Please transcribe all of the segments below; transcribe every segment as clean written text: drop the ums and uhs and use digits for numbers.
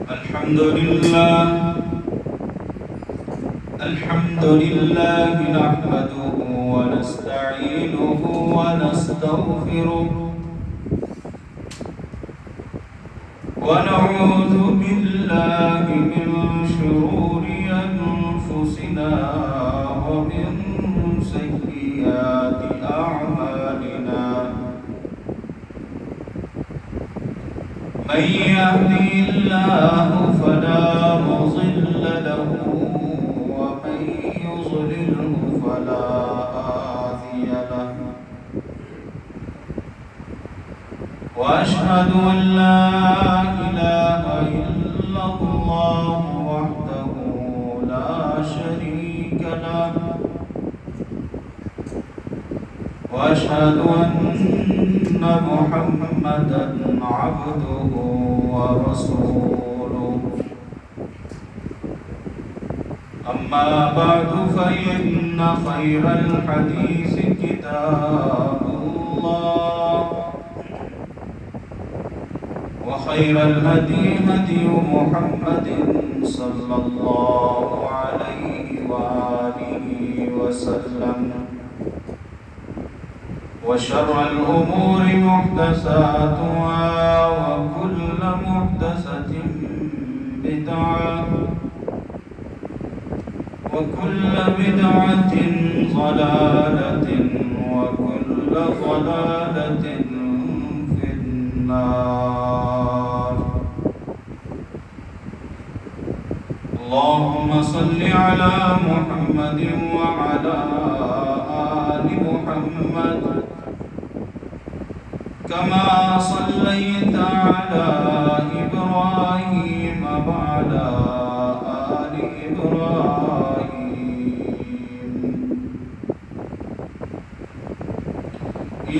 الحمد لله نحمده ونستعينه ونستغفره ونعوذ بالله من شرور أنفسنا ومن سيئات أعمالنا من يهدي الله فلا مضل له ومن يضلله فلا هادي له وأشهد أن لا إله إلا الله وحده لا شريك له وأشهد أن محمدًا عبده ورسوله أما بعد فإن خير الحديث كتاب الله وخير الهدي هدي محمد صلى الله عليه وآله وسلم وشر الأمور محدثاتها وكل محدثة بدعة وكل بدعة ضلالة وكل ضلالة في النار. اللهم صل على محمد وعلى آل محمد كما صليت على إبراهيم وعلى آل إبراهيم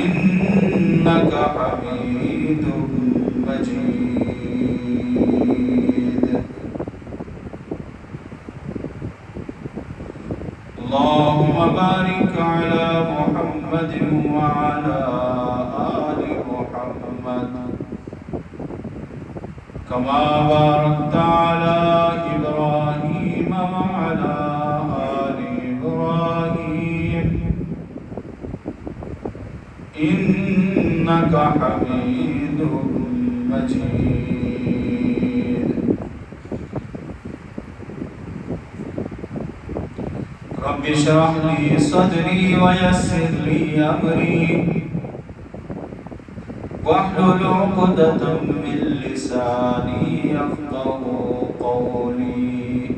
إنك حميد مجيد. اللهم بارك على محمد وعلى آل محمد كما باركت على إبراهيم وعلى آل إبراهيم إنك حميد مجيد. رب اشرح لي صدري ويسر لي أمري واحلل عقدة من لساني يفقهوا قولي.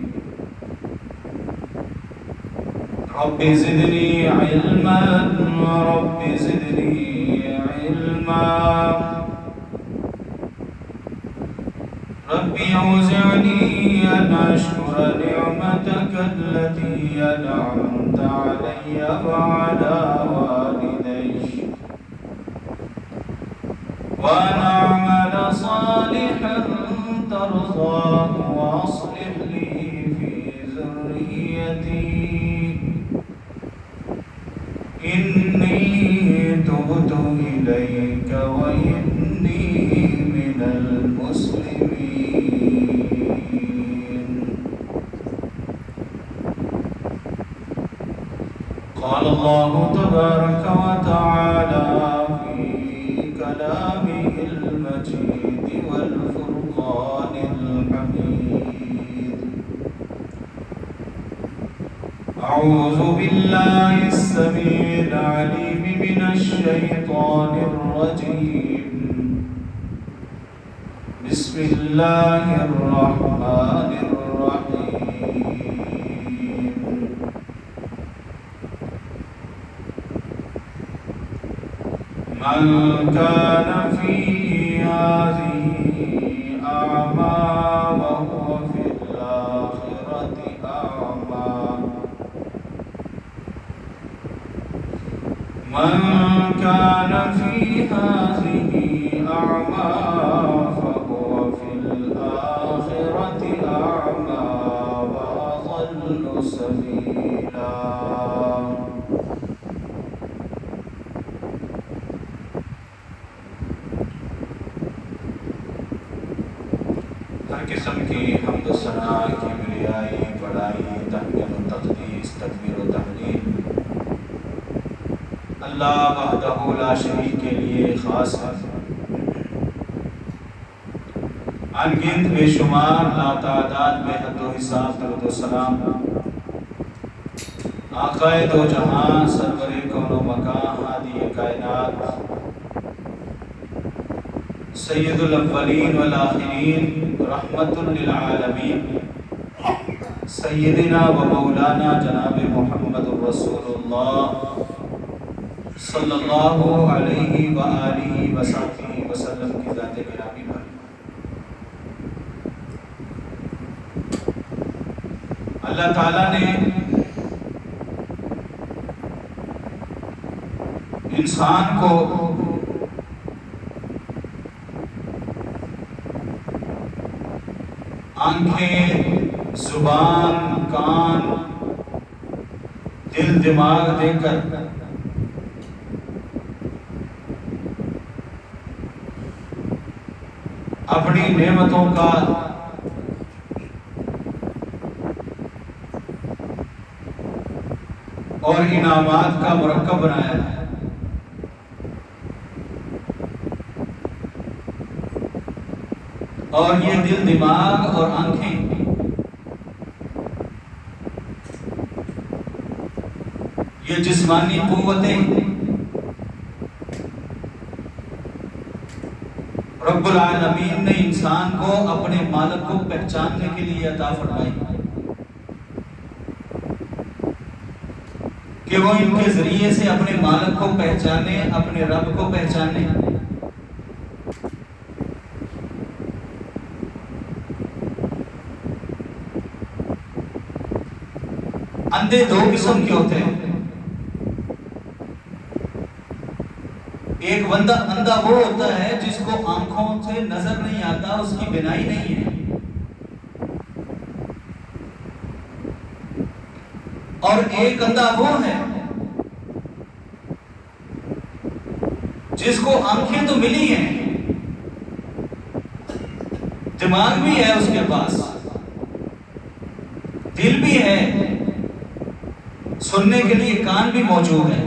رب زدني علما رب زدني علما رب أوزعني أن أشكر نعمتك التي أنعمت علي وعلى والدي وأن أعمل صالحا ترضاه وأصلح لي في ذريتي إني تبت إليك وإني من المسلمين. قال الله تبارك وتعالى في كلامه المجيد والفرقان الحميد: أعوذ بالله السميع العليم من الشيطان الرجيم. بسم الله الرحمن الرحيم. من كان في هذه أعمى وهو في الآخرة أعمى. من كان في هذه أعمى فهو في الآخرة أعمى وأضل سبيلا. ہر قسم کی حمد و ثنا، کبریائی، بڑائی، تحمید و تقدیس، تکبیر و تحلیل اللہ وحدہ لا شریک کے لیے خاص ہے۔ انگنت بے شمار لاتعداد بے حد و حساب درود و سلام آقائے دو جہاں، سرور کون و مکان، ہادی کائنات، سید الاولین والآخرین، رحمت للعالمین، سیدنا و مولانا جناب محمد رسول اللہ صلی اللہ علیہ وآلہ وصحبہ وسلم کی ذات گرامی پر اللہ تعالیٰ نے انسان کو آنکھیں، زبان، کان، دل، دماغ دے کر اپنی نعمتوں کا اور انعامات کا مرکب بنایا ہے۔ اور یہ دل، دماغ اور آنکھیں یہ جسمانی قوتیں رب العالمین نے انسان کو اپنے مالک کو پہچاننے کے لیے عطا فرمائی کہ وہ ان کے ذریعے سے اپنے مالک کو پہچانے، اپنے رب کو پہچانے۔ اندھے دو قسم کے ہوتے ہیں، ایک بندہ اندھا وہ ہوتا ہے جس کو آنکھوں سے نظر نہیں آتا، اس کی بینائی نہیں ہے، اور ایک اندھا وہ ہے جس کو آنکھیں تو ملی ہیں، دماغ بھی ہے اس کے پاس، دل بھی ہے، سننے کے لیے کان بھی موجود ہے،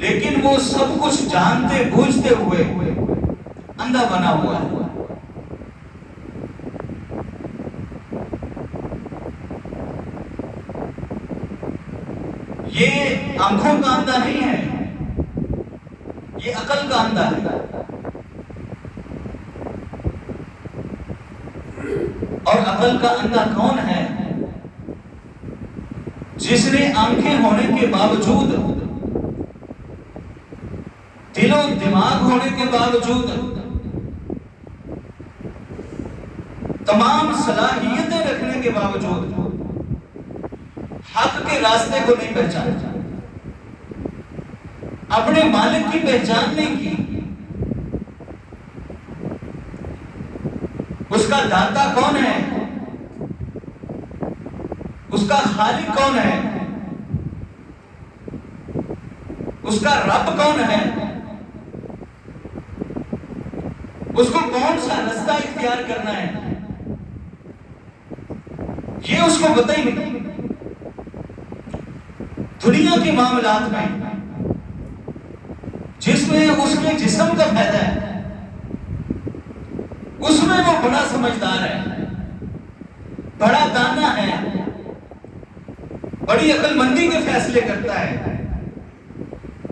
لیکن وہ سب کچھ جانتے بوجھتے ہوئے اندھا بنا ہوا ہے۔ یہ آنکھوں کا اندھا نہیں ہے، یہ عقل کا اندھا ہے۔ اور عقل کا اندھا کون ہے؟ جس نے آنکھیں ہونے کے باوجود، دل و دماغ ہونے کے باوجود، تمام صلاحیتیں رکھنے کے باوجود حق کے راستے کو نہیں پہچانا، اپنے مالک کی پہچان نہیں کی۔ اس کا داتا کون ہے؟ اس کا خالق کون ہے؟ اس کا رب کون ہے؟ اس کو کون سا رستہ اختیار کرنا ہے، یہ اس کو پتہ ہی نہیں۔ دنیا کے معاملات میں جس میں اس کے جسم کا فائدہ ہے، اس میں وہ بڑا سمجھدار ہے، بڑا دانا ہے، بڑی عقل مندی کے فیصلے کرتا ہے،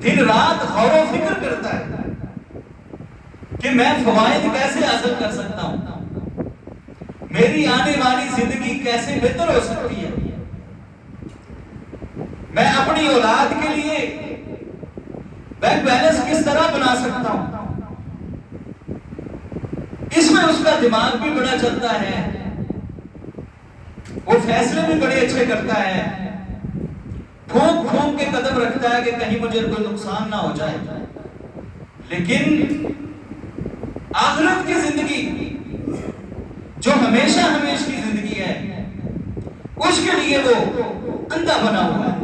دن رات غور و فکر کرتا ہے کہ میں فوائد کیسے حاصل کر سکتا ہوں، میری آنے والی زندگی کیسے بہتر ہو سکتی ہے، میں اپنی اولاد کے لیے بینک بیلنس کس طرح بنا سکتا ہوں۔ اس میں اس کا دماغ بھی بڑا چلتا ہے، وہ فیصلے بھی بڑے اچھے کرتا ہے، پھونک پھونک کے قدم رکھتا ہے کہ کہیں مجھے کوئی نقصان نہ ہو جائے۔ لیکن آخرت کی زندگی جو ہمیشہ ہمیشہ کی زندگی ہے، اس کے لیے وہ اندھا بنا ہوا ہے۔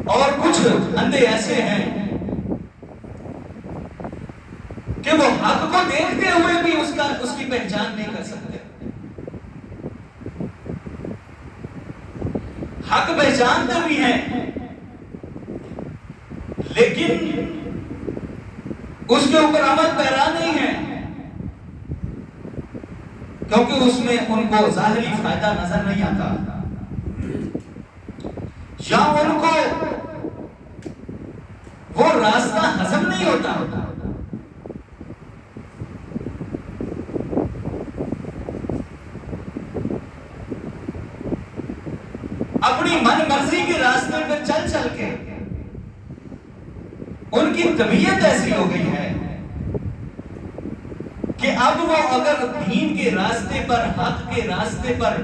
اور کچھ کچھ اندھے ایسے ہیں کہ وہ حق کو دیکھتے ہوئے بھی اس کی پہچان نہیں کر سکتے. حق پہچانتے بھی ہیں لیکن اس کے اوپر عمل پیرا نہیں ہے، کیونکہ اس میں ان کو ظاہری فائدہ نظر نہیں آتا، یا ان کو وہ راستہ ہضم نہیں ہوتا. اپنی من مرضی کے راستے پر چل چل کے ان کی طبیعت ایسی ہو گئی ہے کہ اب وہ اگر دین کے راستے پر، حق کے راستے پر،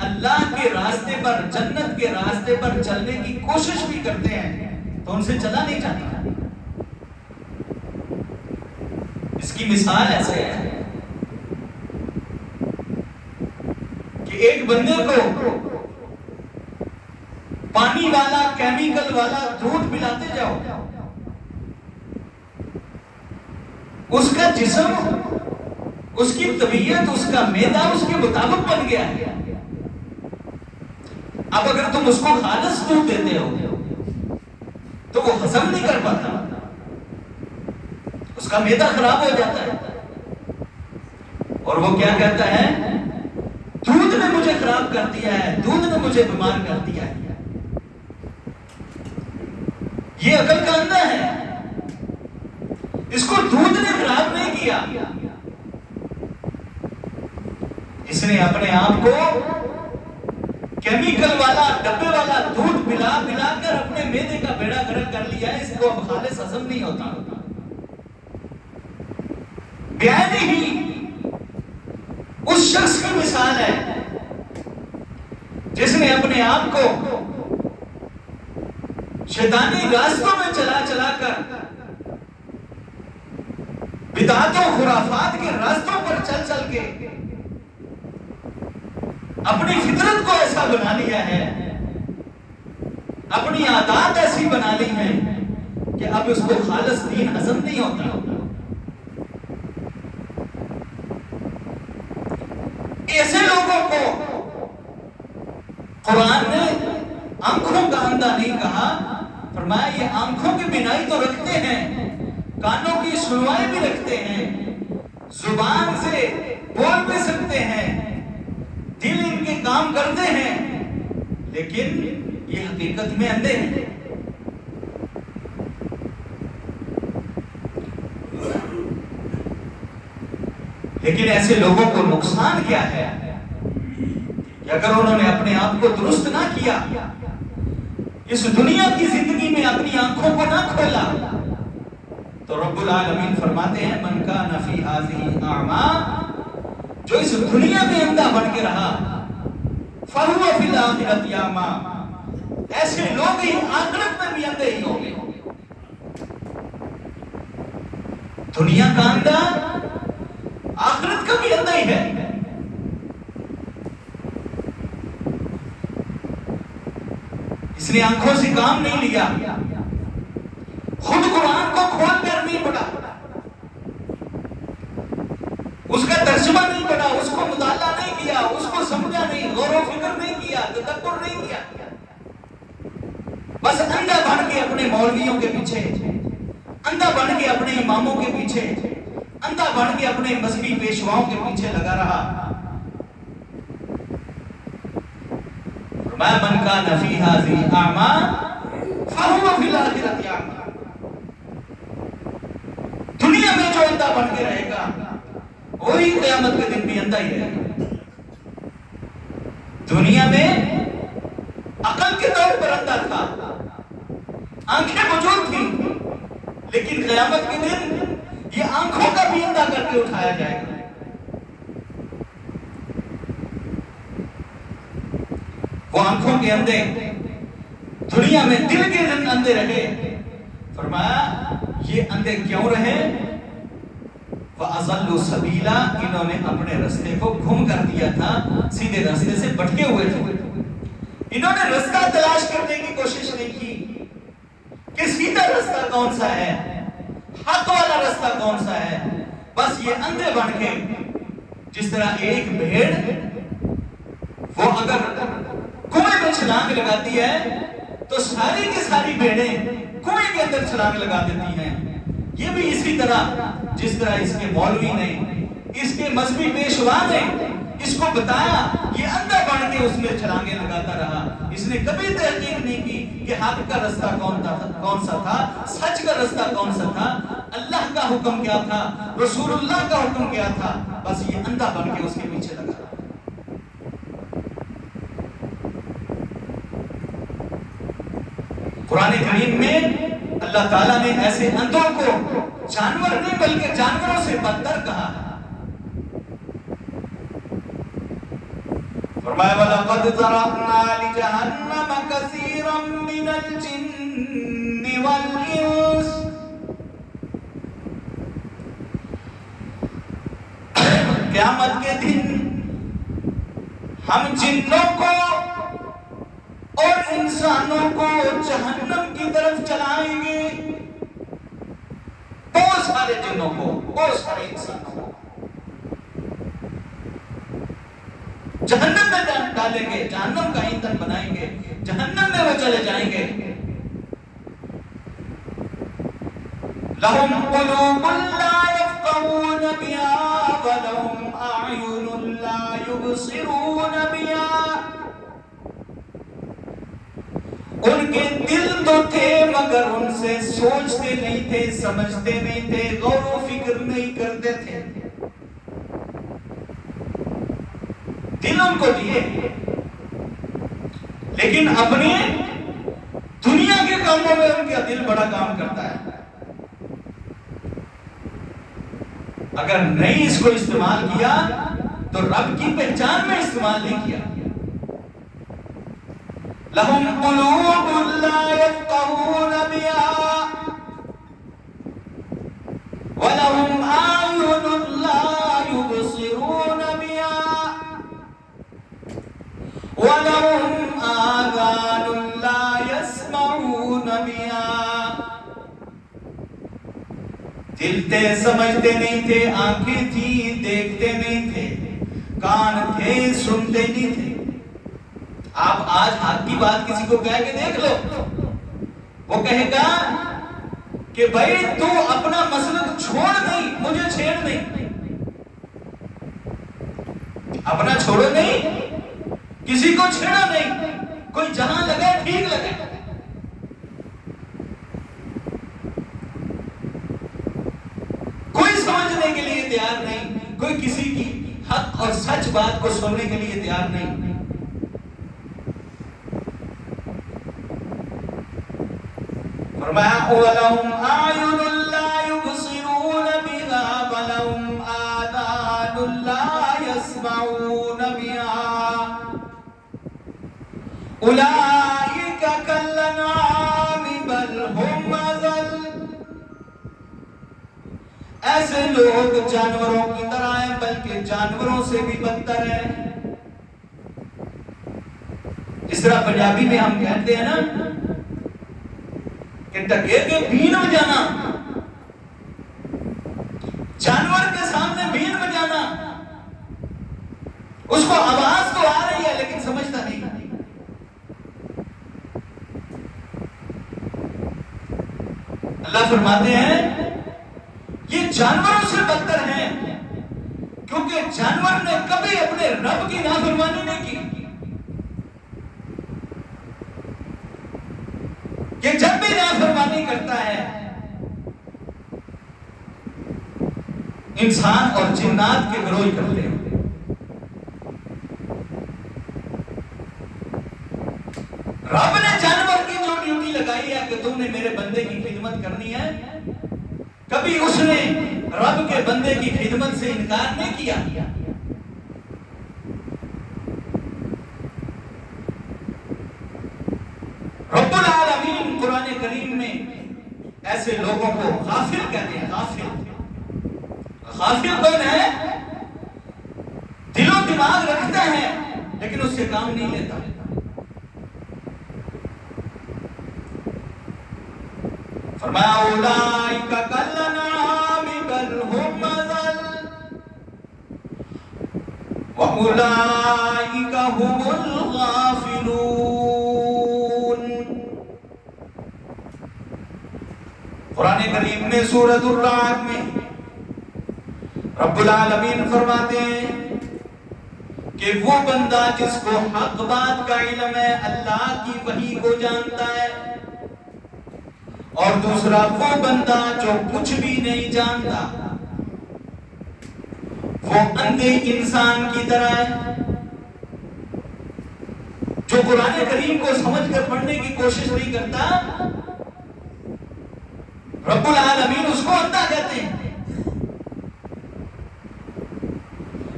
اللہ کے راستے پر، جنت کے راستے پر چلنے کی کوشش بھی کرتے ہیں تو ان سے چلا نہیں جاتا. اس کی مثال ایسے ہے کہ ایک بندے کو پانی والا، کیمیکل والا دودھ پلاتے جاؤ، اس کا جسم، اس کی طبیعت، اس کا معدہ اس کے مطابق بن گیا ہے. اب اگر تم اس کو خالص دودھ دیتے ہو تو وہ ہضم نہیں کر پاتا، اس کا معدہ خراب ہو جاتا ہے اور وہ کیا کہتا ہے، دودھ نے مجھے خراب کر دیا ہے، دودھ نے مجھے بیمار کر دیا ہے. یہ عقل کا اندھا ہے، اس کو دودھ نے خراب نہیں کیا، اس نے اپنے آپ کو کیمیکل والا، ڈبے والا دودھ پلا پلا کر اپنے معدے کا بیڑا گرک کر لیا ہے. اس کو اب خالص ہضم نہیں ہوتا. بیان ہی اس شخص کی مثال ہے جس نے اپنے آپ کو شیطانی راستوں میں چلا چلا کر، بدعت و خرافات کے راستوں پر چل چل کے اپنی فطرت کو ایسا بنا لیا ہے، اپنی عادات ایسی بنا لی ہیں کہ اب اس کو خالص دین ہضم نہیں ہوتا. ایسے لوگوں کو قرآن نے آنکھوں کا اندھا نہیں کہا، فرمایا یہ آنکھوں کی بینائی تو رکھتے ہیں، کانوں کی سنوائی بھی رکھتے ہیں، زبان سے بول بھی سکتے ہیں، دل ان کے کام کرتے ہیں، لیکن یہ حقیقت میں اندھے ہیں. لیکن ایسے لوگوں کو نقصان کیا ہے کہ اگر انہوں نے اپنے آپ کو درست نہ کیا، اس دنیا کی زندگی میں اپنی آنکھوں کو نہ کھولا، تو رب العالمین فرماتے ہیں من کان فی ھذہ اعمی، جو اس دنیا میں اندھا بن کے رہا، فہو فی الآخرۃ اعمی، ایسے لوگ ہی آخرت میں بھی اندھے ہی ہوں گے. دنیا کا اندھا آخرت کا بھی اندھا ہی ہے. اس نے آنکھوں سے کام نہیں لیا، خود قرآن کو کھول کر نہیں پڑھا، اس کا ترجمہ نہیں پڑھا، اس کو مطالعہ نہیں کیا، اس کو سمجھا نہیں، غور و فکر نہیں کیا، تدبر نہیں کیا، بس اندھا بن کے اپنے مولویوں کے پیچھے، اندھا بن کے اپنے اماموں کے پیچھے، اندھا بن کے اپنے مذہبی پیشواؤں کے پیچھے لگا رہا. من کان فی ھذہ اعمی فہو فی الآخرۃ اعمی، دنیا میں جو اندھا بن کے رہے گا وہی قیامت کے دن بھی اندھا ہی رہے گا. دنیا میں عقل کے طور پر اندھا تھا، آنکھیں موجود تھیں، لیکن قیامت کے دن یہ آنکھوں کا بھی اندھا کر کے اٹھایا جائے گا. وہ آنکھوں کے اندھے دنیا میں دل کے اندھے رہے. فرمایا یہ اندھے کیوں رہے؟ وَأَضَلُّوا سَبِيلًا، انہوں نے اپنے راستے کو گم کر دیا تھا، سیدھے راستے سے بھٹکے ہوئے تھے. انہوں نے راستہ تلاش کرنے کی کوشش نہیں کی، سچا رستہ کون سا ہے، حق والا رستہ کون سا ہے. بس یہ اندھے بن کے، جس طرح ایک بھیڑ وہ اگر کنویں میں چھلانگ لگاتی ہے تو ساری کی ساری بھیڑیں کنویں کے اندر چھلانگ لگا دیتی ہیں. یہ بھی اسی طرح جس طرح اس کے مولوی نے، اس کے مذہبی پیشوا نے اس کو بتایا، یہ اندھا بن کے اس میں چھلانگیں لگاتا رہا. اس نے کبھی تحقیق نہیں کی کہ حق کا رستہ کون سا تھا، سچ کا رستہ کون سا تھا، اللہ کا حکم کیا تھا، رسول اللہ کا حکم کیا تھا. بس یہ اندھا بن کے اس کے پیچھے لگا. قرآن کریم میں اللہ تعالیٰ نے ایسے اندھوں کو جانور نہیں بلکہ جانوروں سے بدتر کہا. فرمایا وَلَقَدْ ذَرَأْنَا لِجَهَنَّمَ كَثِيرًا مِنَ الْجِنِّ وَالْإِنسِ. قیامت کے دن ہم جنوں کو اور انسانوں کو جہنم کی طرف چلائیں گے. بہت سارے جنوں کو، بہت سارے انسانوں کو جہنم میں ڈالیں گے، جہنم کا ایندھن بنائیں گے، جہنم میں وہ چلے جائیں گے. لَهُمْ قُلُوبٌ لَا يَفْقَهُونَ بِهَا وَلَهُمْ أَعْيُنٌ لَا يُبْصِرُونَ بِهَا. ان کے دل تو تھے مگر ان سے سوچتے نہیں تھے، سمجھتے نہیں تھے، غور و فکر نہیں کرتے تھے. دل ان کو دیے لیکن اپنے دنیا کے کاموں میں ان کا دل بڑا کام کرتا ہے. اگر نہیں اس کو استعمال کیا تو رب کی پہچان میں استعمال نہیں کیا. لَهُمْ قُلُوبٌ لَا يَفْقَهُونَ بِهَا وَلَهُمْ أَعْيُنٌ لَا يُبْصِرُونَ بِهَا وَلَهُمْ آذَانٌ لَا يَسْمَعُونَ بِهَا. دل تھے سمجھتے نہیں تھے، آنکھیں تھی دیکھتے نہیں تھے، کان تھے سنتے نہیں تھے. آپ آج حق کی بات کسی کو کہہ کے دیکھ لو، وہ کہے گا کہ بھائی تو اپنا مسلک چھوڑ نہیں، مجھے چھیڑ نہیں. اپنا چھوڑو نہیں، کسی کو چھیڑا نہیں، کوئی جہاں لگے ٹھیک لگے. کوئی سمجھنے کے لیے تیار نہیں، کوئی کسی کی حق اور سچ بات کو سننے کے لیے تیار نہیں. فرمایا وَلَهُمْ أَعْيُنٌ لَا يُبْصِرُونَ بِهَا وَلَهُمْ آذَانٌ لَا يَسْمَعُونَ بِهَا أُولَئِكَ كَالْأَنْعَامِ بَلْ هُمْ أَضَلُّ. ایسے لوگ جانوروں کی طرح ہیں بلکہ جانوروں سے بھی بدتر ہیں. جس طرح پنجابی میں ہم کہتے ہیں نا کہ ٹکے کے بین بجانا، جانور کے سامنے بین بجانا، اس کو آواز تو آ رہی ہے لیکن سمجھتا نہیں. اللہ فرماتے ہیں یہ جانوروں سے بدتر ہیں کیونکہ جانور نے کبھی اپنے رب کی نافرمانی نہیں کی. کہ جب بھی نافرمانی کرتا ہے انسان اور جنات کے گروہ کرتے ہیں. رب نے جانور کی جو ڈیوٹی لگائی ہے کہ تم نے میرے بندے کی خدمت کرنی ہے، کبھی اس نے رب کے بندے کی خدمت سے انکار نہیں کیا. رب العالمین قرآن کریم میں ایسے لوگوں کو غافل کہتے ہیں. غافل کون ہے؟ دل و دماغ رکھتا ہے لیکن اس سے کام نہیں لیتا. فرمایا اولئک کالانعام بل هم اضل واولئک هم الغافلون۔ قرآن کریم میں سورۃ الرعد میں رب العالمین فرماتے ہیں کہ وہ بندہ جس کو حق بات کا علم ہے، اللہ کی وحی کو جانتا ہے، اور دوسرا وہ بندہ جو کچھ بھی نہیں جانتا، وہ اندھے انسان کی طرح ہے جو قرآن کریم کو سمجھ کر پڑھنے کی کوشش نہیں کرتا، رب العالمین اس کو اندھا کہتے ہیں۔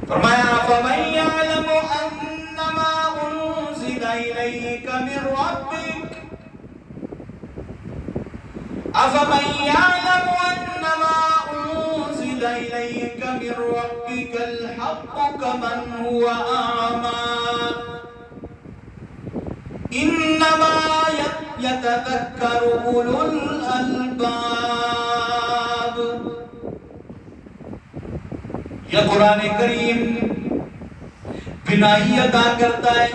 فرمایا فَمَن يَعْلَمُ أَنَّمَا أُنزِلَ إِلَيْكَ مِن رَّبِّكَ أَفَمَن يَعْلَمُ أَنَّمَا أُنزِلَ إِلَيْكَ مِن رَّبِّكَ الْحَقُّ كَمَنْ هُوَ أَعْمَى إِنَّمَا يَتَذَكَّرُ أُولُو الْأَلْبَابِ۔ یہ قرآن کریم بینائی عطا کرتا ہے،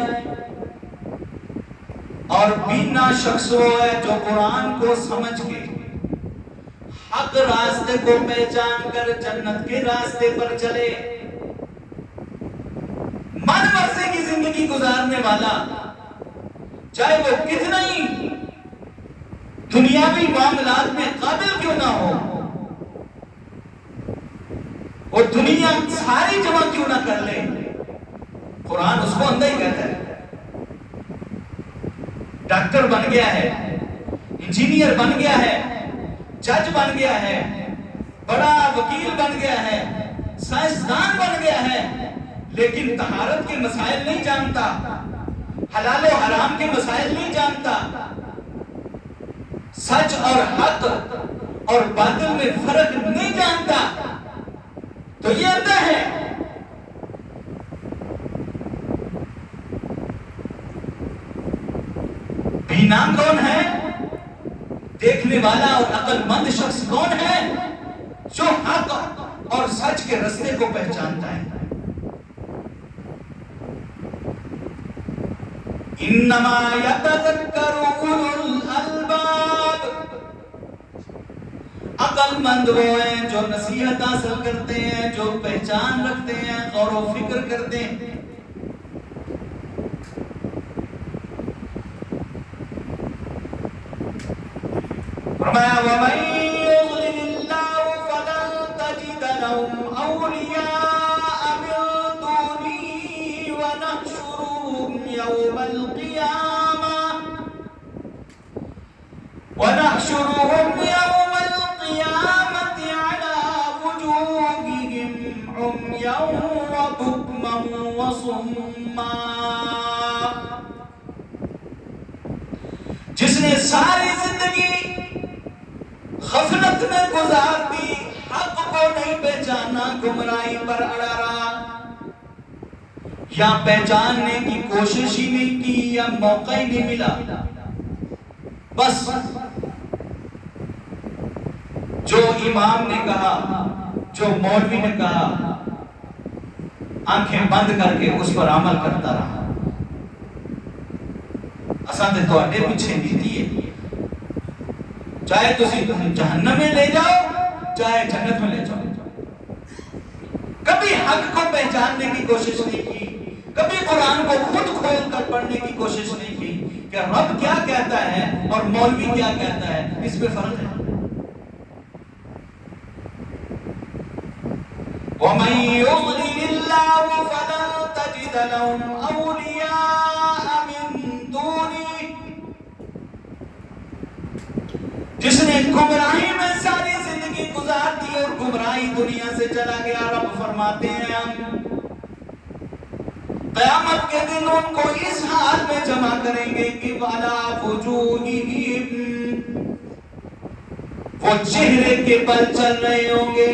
اور بینا شخص وہ ہے جو قرآن کو سمجھ کے حق راستے کو پہچان کر جنت کے راستے پر چلے، من مرضی کی زندگی گزارنے والا، چاہے وہ کتنا ہی دنیاوی معاملات میں قابل کیوں نہ ہو، اور دنیا ساری جمع کیوں نہ کر لے، قرآن اس کو اندھا ہی کہتا ہے۔ ڈاکٹر بن گیا ہے، انجینئر بن گیا ہے، جج بن گیا ہے، بڑا وکیل بن گیا ہے، سائنسدان بن گیا ہے، لیکن طہارت کے مسائل نہیں جانتا، حلال و حرام کے مسائل نہیں جانتا، سچ اور حق اور باطل میں فرق نہیں جانتا، تو یہ اندھا ہے۔ بینا کون ہے؟ دیکھنے والا اور عقل مند شخص کون ہے؟ جو حق اور سچ کے رستے کو پہچانتا ہے۔ انما یتذکر اولو الالباب، عقل مند وہ ہیں جو نصیحت حاصل کرتے ہیں، جو پہچان رکھتے ہیں، غور و فکر کرتے ہیں۔ فرمایا وَمَن يُضْلِلِ اللَّهُ فَلَن تَجِدَ لَهُمْ أَوْلِيَاءَ مِن دُونِهِ وَنَحْشُرُهُمْ يَوْمَ الْقِيَامَةِ عَلَى وُجُوهِهِمْ عُمْيًا وَبُكْمًا وَصُمًّا۔ جس نے ساری زندگی غفلت میں گزار دی، حق کو نہیں پہچانا، گمراہی پر اڑا رہا، یا پہچاننے کی کوشش ہی نہیں کی، یا موقع ہی نہیں ملا، بس جو امام نے کہا، جو مولوی نے کہا، آنکھیں بند کر کے اس پر عمل کرتا رہا۔ اساں تے تواڈے پیچھے نہیں دیے، چاہے تسی جہنم میں لے جاؤ، چاہے جنت میں لے جاؤ، کبھی حق کو پہچاننے کی کوشش نہیں کی، کبھی قرآن کو خود کھول کر پڑھنے کی کوشش نہیں کی کہ رب کیا کہتا ہے اور مولوی کیا کہتا ہے، اس میں فرق ہے۔ وَمَن يُضْلِلِ اللَّهُ فَلَن تَجِدَ لَهُمْ أَوْلِيَاءَ مِن دُونِهِ، جس نے گمراہی میں ساری زندگی گزار دی اور گمراہی دنیا سے چلا گیا، رب فرماتے ہیں ہم قیامت کے دن ان کو اس حال میں جمع کریں گے کہ وَعَلَى وُجُوهِهِمْ، وہ چہرے کے بل چل رہے ہوں گے،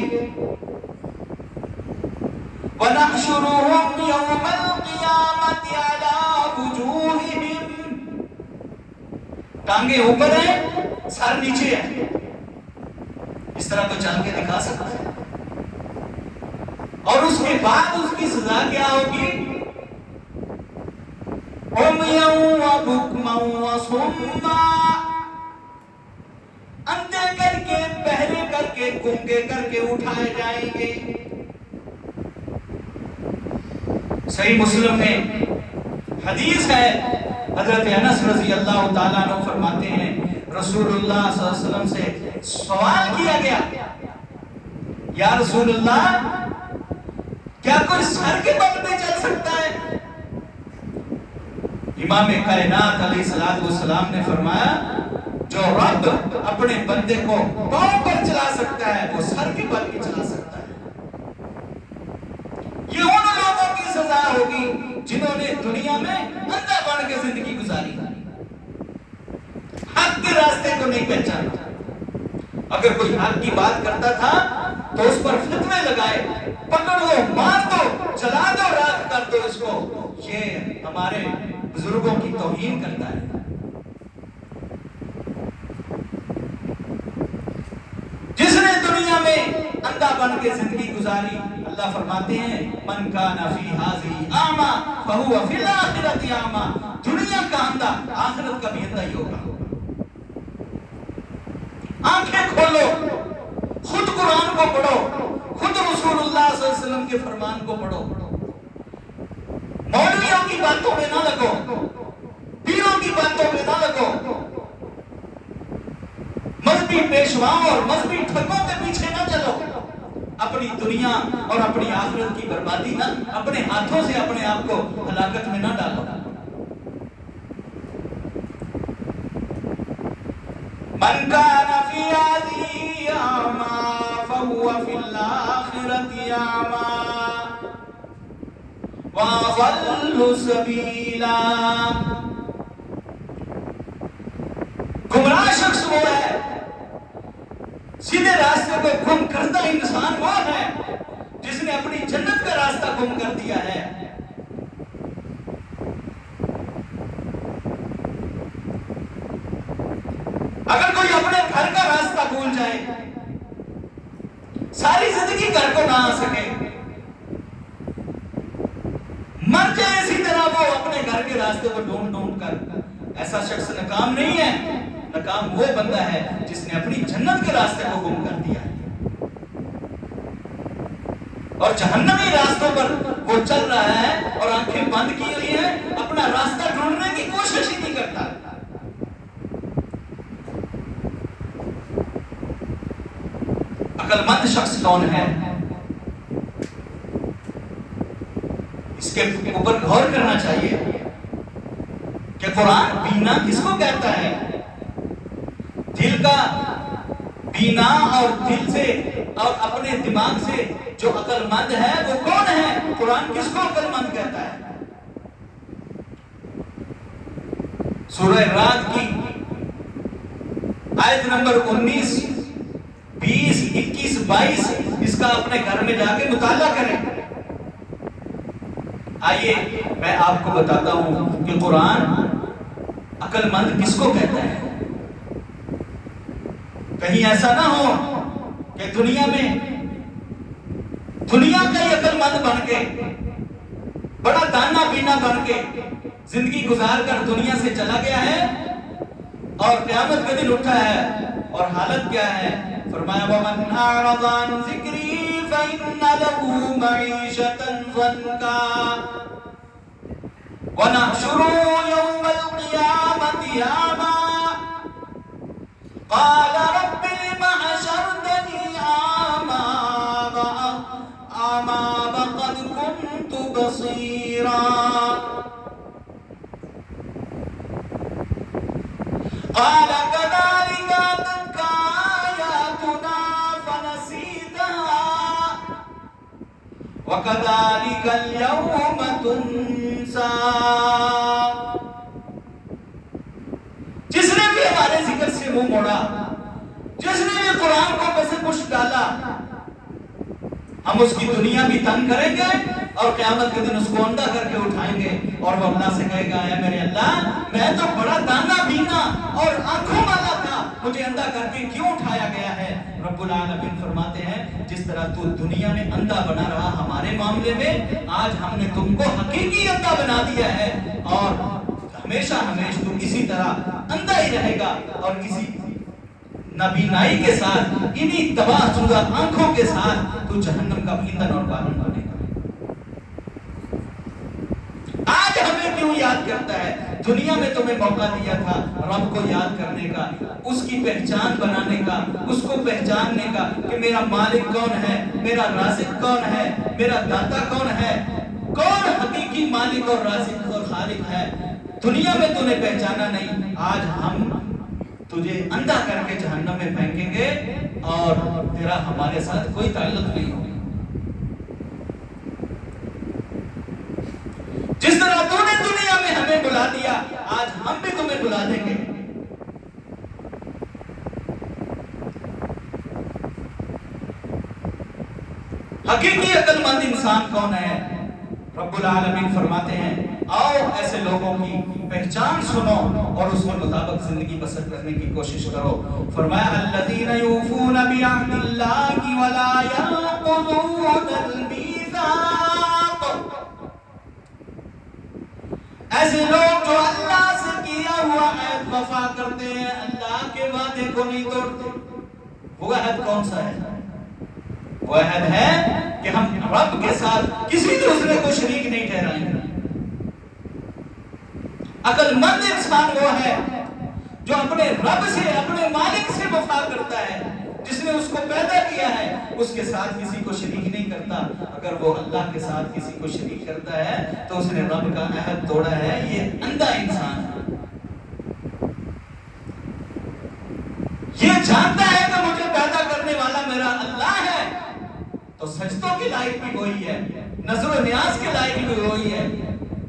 وَنَحْشُرُهُمْ يَوْمَ الْقِيَامَةِ عَلَى وُجُوهِهِمْ، ٹانگیں اوپر ہیں، سر نیچے ہے، اس طرح تو چل کے دکھا سکتا ہے. اور اس کے بعد اس کی سزا کیا ہوگی؟ عُمْيًا وَبُكْمًا وَصُمًّا، اندھے کر کے، بہرے کر کے، گونگے کر کے اٹھائے جائیں گے. صحیح مسلم میں حدیث ہے، حضرت انس رضی اللہ تعالیٰ عنہ فرماتے ہیں رسول اللہ صلی اللہ علیہ وسلم سے سوال کیا گیا، یا رسول اللہ کیا کوئی سر کے بل پہ چل سکتا ہے؟ امام کائنات علیہ السلام نے فرمایا جو رب اپنے بندے کو پاؤں پر چلا سکتا ہے وہ سر کے بل بھی چلا سکتا ہے. یہ ان لوگوں کی سزا ہوگی جنہوں نے دنیا میں اندھا بن کے زندگی گزاری، حق کے راستے کو نہیں پہچانا. اگر کوئی حق کی بات کرتا تھا تو اس پر فتوے لگائے، پکڑ دو، مار دو، چلا دو، راکھ کر دو اس کو. یہ ہمارے بزرگوں کی توہین کرتا ہے. جس نے دنیا میں اندھا بن کے زندگی گزاری، اللہ فرماتے ہیں من کان فی ھذہ اعمی فہو فی الآخرۃ اعمی، دنیا کا اندھا آخرت کا بھی اندھا ہی ہوگا. آنکھیں کھولو، خود قرآن کو پڑھو، خود رسول اللہ صلی اللہ علیہ وسلم کے فرمان کو پڑھو. مولویوں کی باتوں میں نہ لگو، پیروں کی باتوں میں نہ لگو، مذہبی پیشواؤں اور مذہبی ٹھگوں کے پیچھے نہ چلو. اپنی دنیا اور اپنی آخرت کی بربادی نہ اپنے ہاتھوں سے اپنے آپ کو ہلاکت میں نہ ڈالو. من کان فی ھذہ اعمی فہو فی الآخرۃ اعمی وَأَضَلُّ سَبِيلًا. گمراہ شخص وہ ہے، سیدھے راستے کو گم کردہ انسان وہ ہے جس نے اپنی جنت کا راستہ گم کر دیا ہے. اگر کوئی اپنے گھر کا راستہ بھول جائے، ساری زندگی گھر کو نہ آ سکے، مر جائے اسی طرح وہ اپنے گھر کے راستے کو ڈھونڈ ڈھونڈ کر، ایسا شخص ناکام نہیں ہے. ناکام وہ بندہ ہے جس نے اپنی جنت کے راستے کو گم کر دیا ہے اور جہنمی راستوں پر وہ چل رہا ہے اور آنکھیں بند کی ہوئی ہیں، اپنا راستہ ڈھونڈنے کی کوشش ہی نہیں کرتا. عقل مند شخص کون ہے؟ اس کے اوپر غور کرنا چاہیے کہ قرآن بینا کس کو کہتا ہے. دل کا بینا اور دل سے اور اپنے دماغ سے جو عقل مند ہے وہ کون ہے؟ قرآن کس کو عقل مند کہتا ہے؟ سورہ رات کی آیت نمبر 19، 20، 21، 22 اس کا اپنے گھر میں جا کے مطالعہ کریں. آئیے میں آپ کو بتاتا ہوں کہ قرآن عقل مند کس کو کہتا ہے. کہیں ایسا نہ ہو کہ دنیا میں دنیا کا ہی عقل مند بن کے، بڑا دانا بینا بن کے زندگی گزار کر دنیا سے چلا گیا ہے اور قیامت کے دن اٹھا ہے اور حالت کیا ہے؟ فرمایا وَمَنْ أَعْرَضَ عَنْ ذِكْرِي فَإِنَّ لَهُ مَعِيشَةً ضَنكًا وَنَحْشُرُهُ يَوْمَ الْقِيَامَةِ أَعْمَى قَالَ رَبِّ لِمَ حَشَرْتَنِي أَعْمَى وَقَدْ كُنْتُ بَصِيرًا قال كذلك أتتك آياتنا فنسيتها وكذلك اليوم تنسى. جس نے بھی ہمارے ذکر سے منہ موڑا، جس نے بھی قرآن کو پس پش ڈالا، ہم اس کی دنیا بھی تنگ کریں گے اور قیامت کے دن اس کو اندھا کر کے اٹھائیں گے اور وہ اللہ سے کہے گا اے میرے اللہ، میں تو بڑا دانا بینا اور آنکھوں والا تھا، مجھے اندھا کر کے کیوں اٹھایا گیا ہے؟ رب العالمین فرماتے ہیں جس طرح تو دنیا میں اندھا بنا رہا ہمارے معاملے میں، آج ہم نے تم کو حقیقی اندھا بنا دیا ہے، اور ہمیشہ ہمیشہ تم اسی طرح اندھا ہی رہے گا، اور اسی نابینائی کے ساتھ، انہی تباہ شدہ آنکھوں کے ساتھ تو جہنم کا ایندھن اور بارون بنے گا۔ آج ہمیں کیوں یاد کرتا ہے؟ دنیا میں تمہیں موقع دیا تھا رب کو یاد کرنے کا، اس کی پہچان بنانے کا، اس کو پہچاننے کا کہ میرا مالک کون ہے، میرا رازق کون ہے، میرا داتا کون ہے، کون حقیقی مالک اور رازق اور خالق ہے۔ دنیا میں تو نے پہچانا نہیں، آج ہم تجھے اندھا کر کے جہنم میں پھینکیں گے اور تیرا ہمارے ساتھ کوئی تعلق نہیں ہوگا۔ جس طرح تو نے دنیا میں ہمیں بلا دیا، آج ہم بھی تمہیں بلا دیں گے۔ حقیقی عقل مند انسان کون ہے؟ رب العالمین فرماتے ہیں آؤ ایسے لوگوں کی پہچان سنو اور اس کے مطابق زندگی بسر کرنے کی کوشش کرو۔ فرمایا الذین یوفون بعہد اللہ ولا ینقضون المیثاق، ایسے لوگ جو اللہ سے کیا ہوا عہد وفا کرتے ہیں، اللہ کے وعدے کو نہیں توڑتے۔ وہ عہد کون سا ہے؟ وہ عہد ہے کہ ہم رب کے ساتھ کسی دوسرے کو شریک نہیں ٹھہرائیں گے۔ عقل مند انسان وہ ہے جو اپنے رب سے، اپنے مالک سے وفا کرتا ہے، جس نے اس کو پیدا کیا ہے، اس کے ساتھ کسی کو شریک نہیں کرتا۔ اگر وہ اللہ کے ساتھ کسی کو شریک کرتا ہے تو اس نے رب کا عہد توڑا ہے، یہ اندھا انسان ہے۔ یہ جانتا ہے کہ مجھے پیدا کرنے والا میرا اللہ ہے، تو سجدوں کے لائق بھی وہی ہے، نظر و نیاز کے لائق بھی وہی ہے،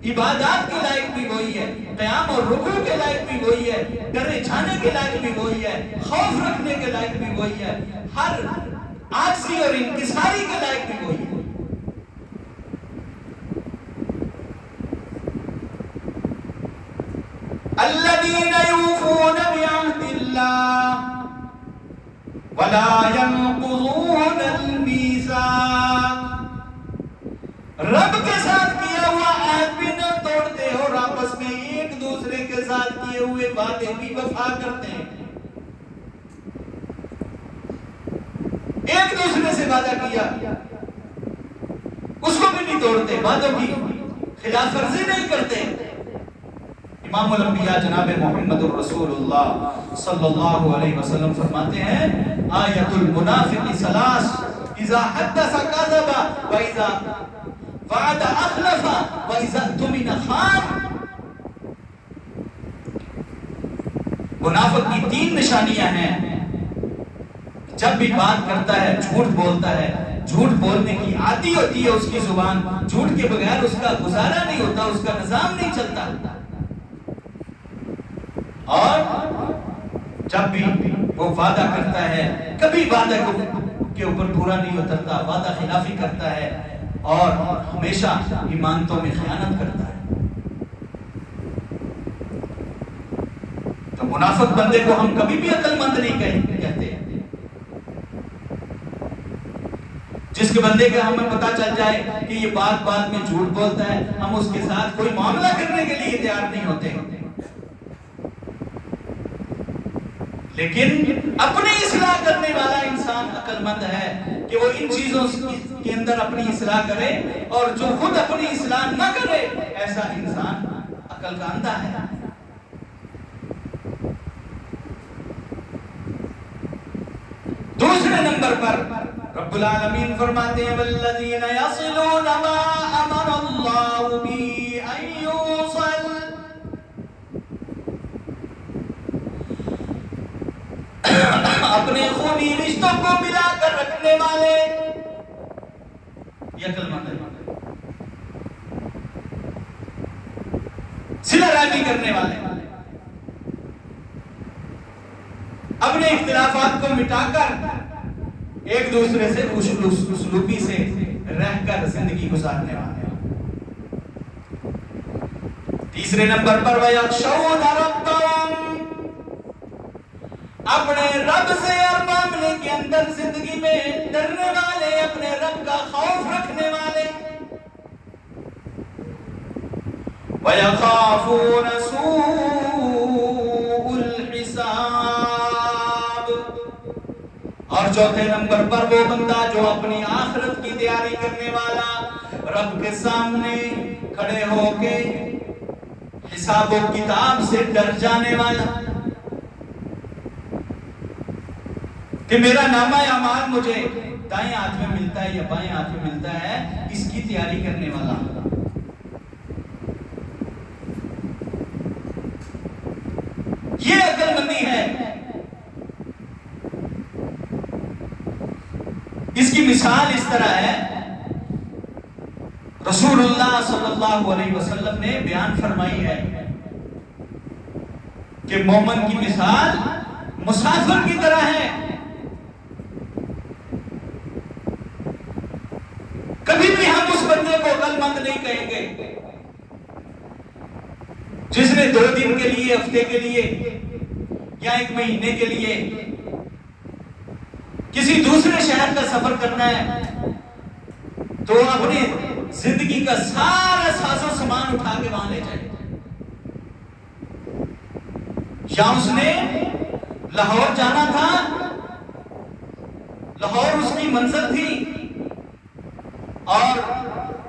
عبادات کے لائق بھی وہی ہے، قیام اور رکوع کے لائق بھی وہی ہے، ڈرے جانے کے لائق بھی وہی ہے، خوف رکھنے کے لائق بھی وہی ہے، ہر عاجزی اور انکساری کے لائق بھی وہی ہے۔ الذین یوفون بعہد اللہ ولا ینقضون المیثاق، رب کے ساتھ کیا ہوا عہد بھی نہ توڑتے اور آپس میں ایک دوسرے کے ساتھ کیے ہوئے وعدے بھی وفا کرتے ہیں۔ ایک دوسرے سے وعدہ کیا اس کو بھی نہیں توڑتے، وعدوں کی خلاف ورزی نہیں کرتے۔ امام الانبیاء جناب محمد الرسول اللہ صلی اللہ علیہ وسلم فرماتے ہیں آیت المنافق ثلاث، اذا حدث کذب واذا وعد اخلف واذا اؤتمن خان۔ منافق کی تین نشانیاں ہیں، جب بھی بات کرتا ہے جھوٹ بولتا ہے، جھوٹ بولنے کی عادی ہوتی ہے اس کی زبان، جھوٹ کے بغیر اس کا گزارا نہیں ہوتا، اس کا نظام نہیں چلتا، اور جب بھی وہ وعدہ کرتا ہے کبھی وعدہ کے اوپر پورا نہیں اترتا، وعدہ خلافی کرتا ہے اور ہمیشہ ایمانتوں میں خیانت کرتا ہے۔ تو منافق بندے کو ہم کبھی بھی عقل مند نہیں کہتے۔ جس کے بندے کا ہمیں پتہ چل جائے کہ یہ بات میں جھوٹ بولتا ہے، ہم اس کے ساتھ کوئی معاملہ کرنے کے لیے تیار نہیں ہوتے۔ لیکن اپنی اصلاح کرنے والا انسان عقل مند ہے کہ وہ ان چیزوں کے اندر اپنی اصلاح کرے، اور جو خود اپنی اصلاح نہ کرے ایسا انسان عقل کا اندھا ہے۔ دوسرے نمبر پر رب العالمین فرماتے ہیں والذین یصلون ما امر اللہ بہ ان یوصل، اپنے خونی رشتوں کو ملا کر رکھنے والے، یہ عقل مند ہے، صلہ رحمی کرنے والے، اپنے اختلافات کو مٹا کر ایک دوسرے سے اسلوبی سے رہ کر زندگی گزارنے والے۔ تیسرے نمبر پر وَيَخْشَوْنَ رَبَّهُمْ، اپنے رب سے اور معاملے کے اندر سے ڈرنے والے، اپنے رب کا خوف رکھنے والے. وَيَخَافُونَ سُوءَ الْحِسَابِ. اور چوتھے نمبر پر وہ بندہ جو اپنی آخرت کی تیاری کرنے والا، رب کے سامنے کھڑے ہو کے حساب و کتاب سے ڈر جانے والا کہ میرا نامہ اعمال مجھے دائیں ہاتھ میں ملتا ہے یا بائیں ہاتھ میں ملتا ہے، اس کی تیاری کرنے والا. یہ عقل مندی ہے. اس کی مثال اس طرح ہے، رسول اللہ صلی اللہ علیہ وسلم نے بیان فرمائی ہے کہ مومن کی مثال مسافر کی طرح ہے. کبھی بھی ہم اس بندے کو عقل مند نہیں کہیں گے جس نے 2 دن کے لیے، ہفتے کے لیے یا 1 مہینے کے لیے کسی دوسرے شہر کا سفر کرنا ہے تو اپنی زندگی کا سارا ساز و سامان اٹھا کے وہاں لے جائے. یا اس نے لاہور جانا تھا، لاہور اس کی منزل تھی، اور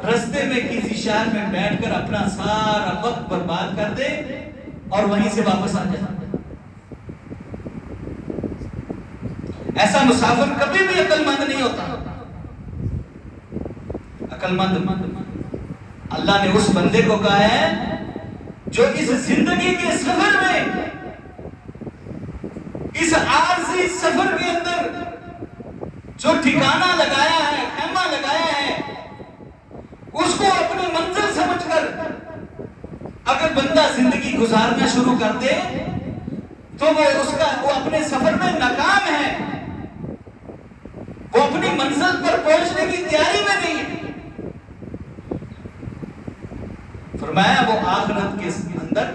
رستے میں کسی شہر میں بیٹھ کر اپنا سارا وقت برباد کر دے اور وہیں سے واپس آ جائے. ایسا مسافر کبھی بھی عقل مند نہیں ہوتا. عقل مند اللہ نے اس بندے کو کہا ہے جو اس زندگی کے سفر میں، اس عارضی سفر کے اندر جو ٹھکانہ لگایا ہے، خیمہ لگایا ہے، اس کو اپنی منزل سمجھ کر اگر بندہ زندگی گزارنا شروع کر دے تو وہ اپنے سفر میں ناکام ہے، وہ اپنی منزل پر پہنچنے کی تیاری میں نہیں ہے. فرمایا وہ آخرت کے اندر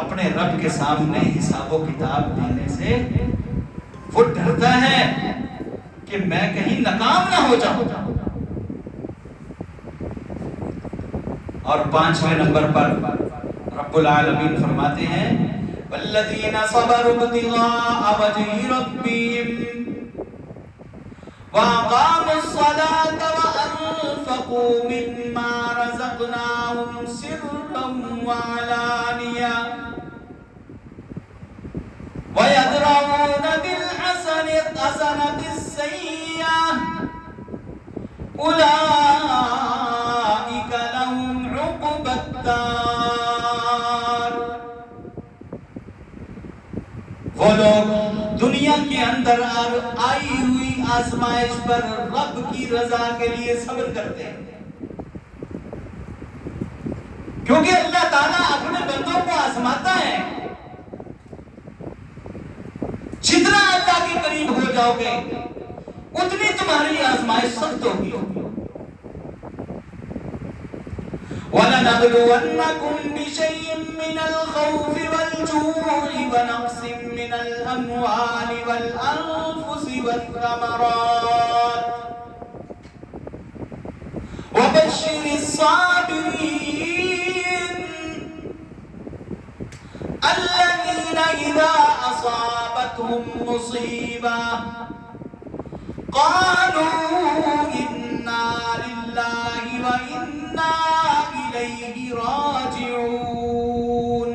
اپنے رب کے سامنے حساب و کتاب دینے سے وہ ڈرتا ہے کہ میں کہیں ناکام نہ ہو جاؤں. اور 5ویں نمبر پر رب العالمین فرماتے ہیں والذین صبروا ابتغاء وجہ ربهم وَأَقَامُوا الصَّلَاةَ وَأَنفَقُوا مِمَّا رَزَقْنَاهُمْ سِرًّا وَعَلَانِيَةً وَيَدْرَءُونَ بِالْحَسَنَةِ السَّيِّئَةَ أُولَئِكَ لَهُمْ عُقْبَى الدَّارِ. وہ لوگ دنیا کے اندر آئی ہوئی آزمائش پر رب کی رضا کے لیے صبر کرتے ہیں، کیونکہ اللہ تعالیٰ اپنے بندوں کو آزماتا ہے. جتنا اللہ کے قریب ہو جاؤ گے اتنی تمہاری آزمائش سخت ہوگی. وَلَنَبْلُوَنَّكُمْ بِشَيْءٍ مِّنَ الْخَوْفِ وَالْجُوعِ وَنَقْصٍ مِّنَ الْأَمْوَالِ وَالْأَنفُسِ وَالثَّمَرَاتِ وَبَشِّرِ الصَّابِرِينَ الَّذِينَ إِذَا أَصَابَتْهُمْ مُصِيبَةٌ قَالُوا إِنَّا لِلَّهِ وَإِنَّا إِلَيْهِ راجعون.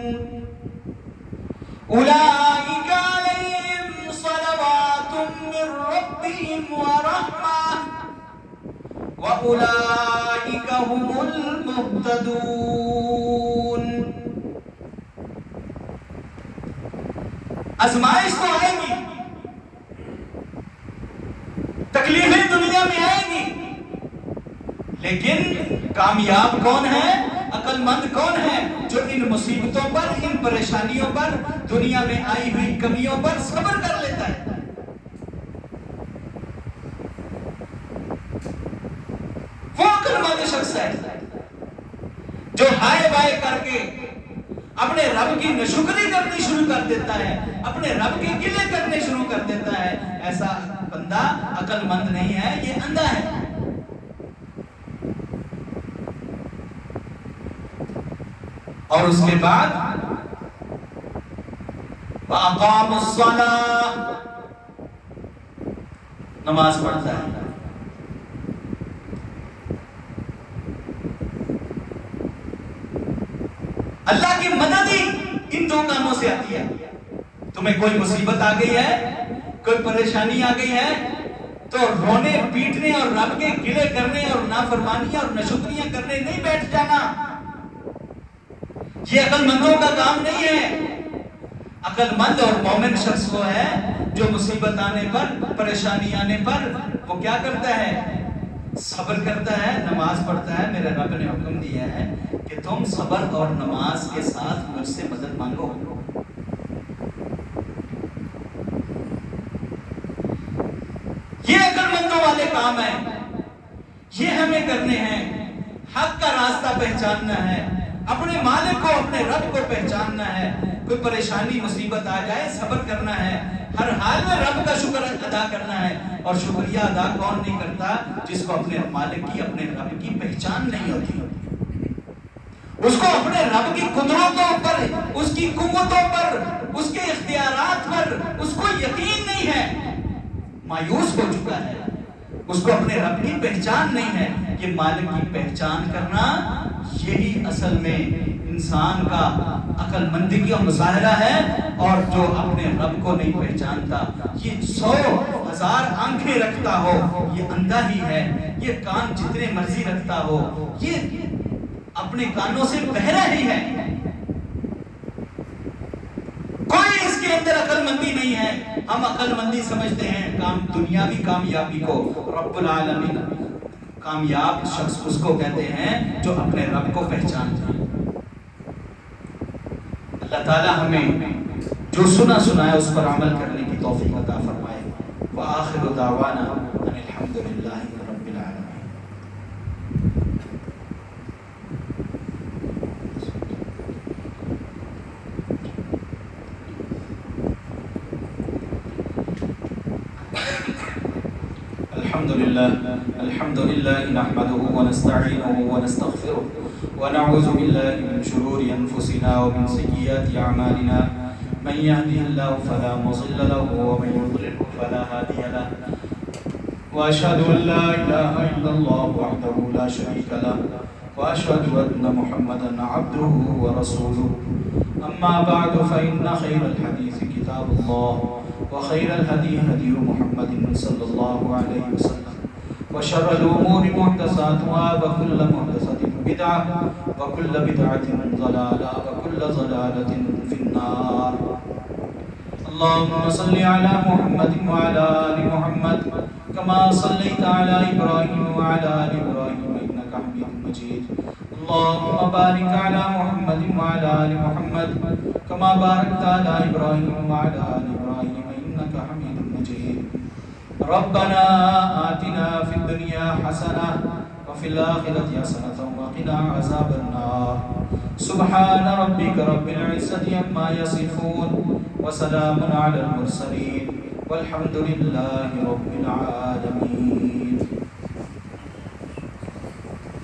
أُولَئِكَ عَلَيْهِمْ صَلَوَاتٌ مِّن رَّبِّهِمْ وَرَحْمَةٌ وَأُولَئِكَ هُمُ الْمُهْتَدُونَ. آزمائش تو آئے گی، تکلیفیں دنیا میں آئیں گی، لیکن کامیاب کون ہے، عقل مند کون ہے جو ان مصیبتوں پر، ان پریشانیوں پر، دنیا میں آئی ہوئی کمیوں پر صبر کر لیتا ہے. وہ عقل مند شخص ہے جو ہائے بائے کر کے اپنے رب کی ناشکری کرنی شروع کر دیتا ہے، اپنے رب کے گلے کرنے شروع کر دیتا ہے. ایسا بندہ عقل مند نہیں ہے، یہ اندھا ہے۔ اور اس کے بعد وَأَقَامُوا الصَّلَاةَ، نماز پڑھتا ہے۔ اللہ کی مدد ہی ان دو کاموں سے آتی ہے۔ تمہیں کوئی مصیبت آ گئی ہے، کوئی پریشانی آ گئی ہے، تو رونے پیٹنے اور رب کے گلے کرنے اور نافرمانیاں اور ناشکریاں کرنے نہیں بیٹھ جانا۔ یہ عقل مندوں کا کام نہیں ہے۔ عقل مند اور مومن شخص وہ ہے جو مصیبت آنے پر، پریشانی آنے پر وہ کیا کرتا ہے؟ صبر کرتا ہے، نماز پڑھتا ہے۔ میرے رب نے حکم دیا ہے کہ تم صبر اور نماز کے ساتھ مجھ سے مدد مانگو۔ یہ عقل مندوں والے کام ہیں، یہ ہمیں کرنے ہیں۔ حق کا راستہ پہچاننا ہے، اپنے مالک کو، اپنے رب کو پہچاننا ہے۔ کوئی پریشانی مصیبت آ جائے، صبر کرنا ہے، ہر حال میں رب کا شکر ادا کرنا ہے۔ اور شکریہ ادا کون نہیں کرتا؟ جس کو اپنے مالک کی، اپنے رب کی پہچان نہیں ہوتی۔ اس کو اپنے رب کی قدرتوں پر، اس کی قوتوں پر، اس کے اختیارات پر اس کو یقین نہیں ہے، مایوس ہو چکا ہے۔ اس کو اپنے رب کی پہچان نہیں ہے۔ یہ مالک کی پہچان کرنا، یہی اصل میں انسان کا عقل مندی کا مظاہرہ ہے۔ اور جو اپنے رب کو نہیں پہچانتا، یہ 100,000 آنکھیں رکھتا ہو، یہ اندھا ہی ہے۔ یہ کان جتنے مرضی رکھتا ہو، یہ اپنے کانوں سے بہرا ہی ہے۔ کوئی اس کے اندر عقل مندی نہیں ہے۔ ہم عقل مندی سمجھتے ہیں دنیاوی کامیابی کو۔ رب العالمین کامیاب شخص اس کو کہتے ہیں جو اپنے رب کو پہچانتا ہے۔ اللہ تعالی ہمیں جو سنا ہے اس پر عمل کرنے کی توفیق عطا فرمائے۔ وآخر دعوانا ان الحمد للہ رب العالمین۔ الحمد لله نحمده ونستعينه ونستغفره ونعوذ بالله من شرور أنفسنا ومن سيئات أعمالنا من يهده الله فلا مضل له ومن يضلل فلا هادي له وأشهد أن لا إله إلا الله وحده لا شريك له وأشهد أن محمدا عبده ورسوله أما بعد فإن خير الحديث كتاب الله وخير الهدي هدي محمد صلى الله عليه وسلم وشر الأمور محدثاتها وكل محدثة بدعة وكل بدعة ضلالة وكل ضلالة في النار. اللهم صل على محمد وعلى آل محمد كما صليت على إبراهيم وعلى آل إبراهيم إنك حميد مجيد. اللهم بارك على محمد وعلى آل محمد كما باركت على إبراهيم وعلى آل إبراهيم إنك حميد مجيد. ربنا آتنا في الدنيا حسنة وفي الآخرة حسنة وقنا عذاب النار. سبحان ربك رب العزة عما يصفون وسلام على المرسلين والحمد لله رب العالمين.